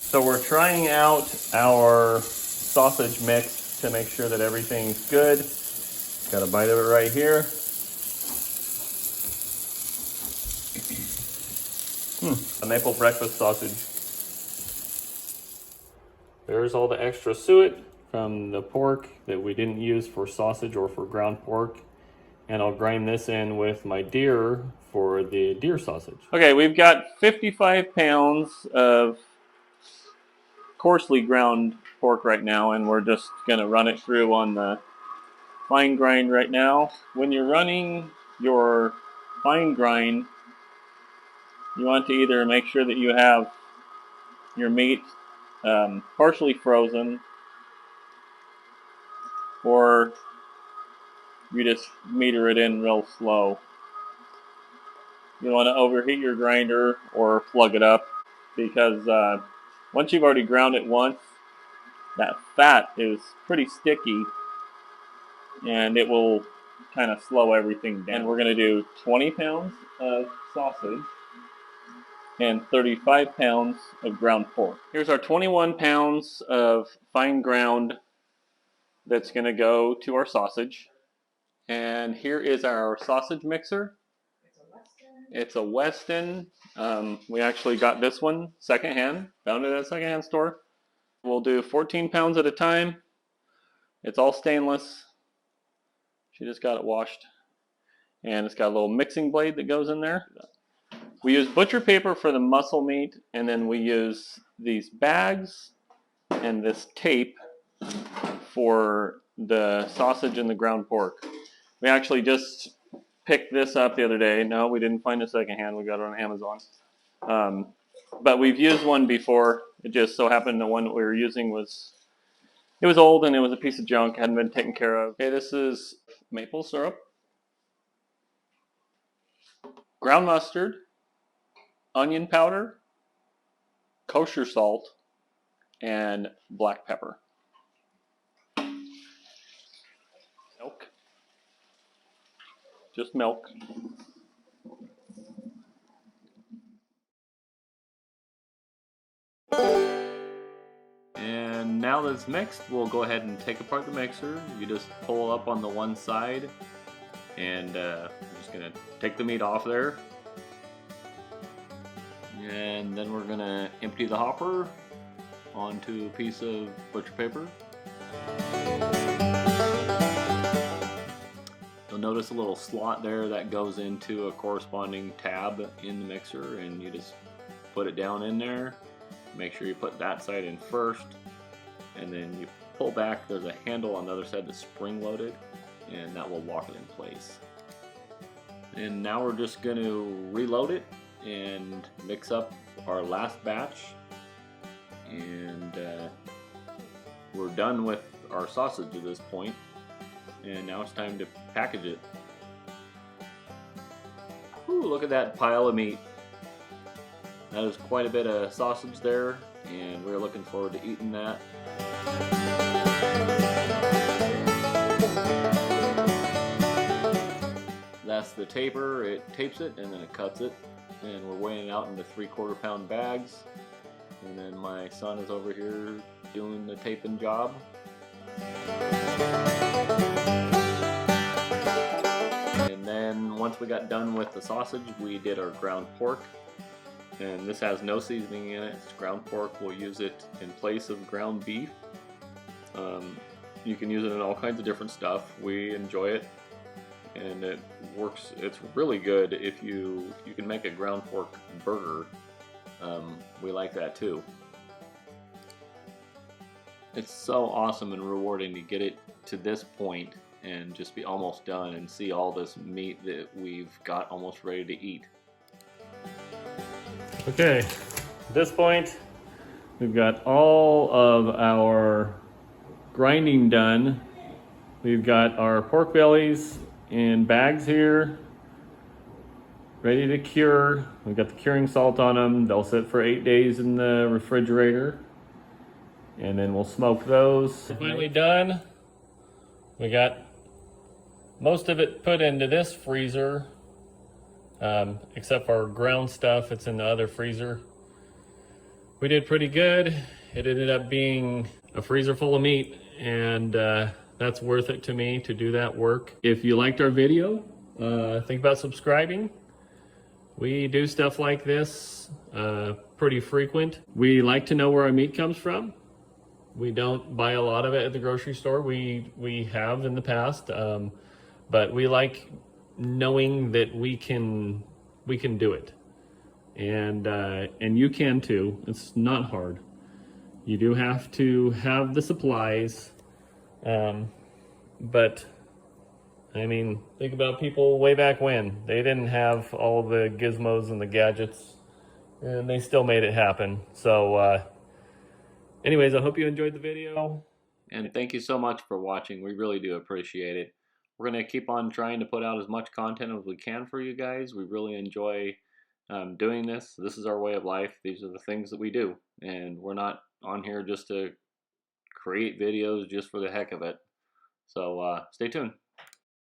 So we're trying out our sausage mix to make sure that everything's good. Got a bite of it right here. A maple breakfast sausage. There's all the extra suet from the pork that we didn't use for sausage or for ground pork. And I'll grind this in with my deer for the deer sausage. Okay, we've got 55 pounds of coarsely ground pork right now, and we're just gonna run it through on the fine grind right now. When you're running your fine grind, you want to either make sure that you have your meat partially frozen, or you just meter it in real slow. You don't want to overheat your grinder or plug it up, because once you've already ground it once, that fat is pretty sticky and it will kind of slow everything down. And we're going to do 20 pounds of sausage and 35 pounds of ground pork. Here's our 21 pounds of fine ground that's going to go to our sausage. And here is our sausage mixer. It's a Weston. We actually got this one secondhand, found it at a secondhand store. We'll do 14 pounds at a time. It's all stainless. She just got it washed. And it's got a little mixing blade that goes in there. We use butcher paper for the muscle meat, and then we use these bags and this tape for the sausage and the ground pork. We actually just picked this up the other day. No, we didn't find it secondhand. We got it on Amazon. But we've used one before. It just so happened the one that we were using was old and it was a piece of junk, hadn't been taken care of. Okay, this is maple syrup, ground mustard, onion powder, kosher salt, and black pepper. Milk. Just milk. And now that it's mixed, we'll go ahead and take apart the mixer. You just pull up on the one side, and I'm just gonna take the meat off there. And then we're gonna empty the hopper onto a piece of butcher paper. You'll notice a little slot there that goes into a corresponding tab in the mixer, and you just put it down in there. Make sure you put that side in first, and then you pull back. There's a handle on the other side that's spring loaded, and that will lock it in place. And now we're just going to reload it and mix up our last batch, and we're done with our sausage at this point, and now it's time to package it. Ooh, look at that pile of meat. That is quite a bit of sausage there, and we're looking forward to eating that. That's the taper. It tapes it and then it cuts it, and we're weighing it out into 3/4 pound bags. And then my son is over here doing the taping job. And then once we got done with the sausage, we did our ground pork. And this has no seasoning in it. It's ground pork. We'll use it in place of ground beef. You can use it in all kinds of different stuff. We enjoy it, and it works. It's really good if you can make a ground pork burger. We like that too. It's so awesome and rewarding to get it to this point and just be almost done and see all this meat that we've got almost ready to eat. Okay, at this point, we've got all of our grinding done. We've got our pork bellies in bags here, ready to cure. We've got the curing salt on them. They'll sit for 8 days in the refrigerator, and then we'll smoke those. Completely done. We got most of it put into this freezer. Except for our ground stuff, it's in the other freezer. We did pretty good. It ended up being a freezer full of meat, and that's worth it to me to do that work. If you liked our video, think about subscribing. We do stuff like this pretty frequent. We like to know where our meat comes from. We don't buy a lot of it at the grocery store. We have in the past, but we like knowing that we can do it, and you can too. It's not hard. You do have to have the supplies, but I mean, think about people way back when. They didn't have all the gizmos and the gadgets, and they still made it happen. So, anyways, I hope you enjoyed the video. And thank you so much for watching. We really do appreciate it. We're going to keep on trying to put out as much content as we can for you guys. We really enjoy doing this. This is our way of life. These are the things that we do. And we're not on here just to create videos just for the heck of it. So stay tuned.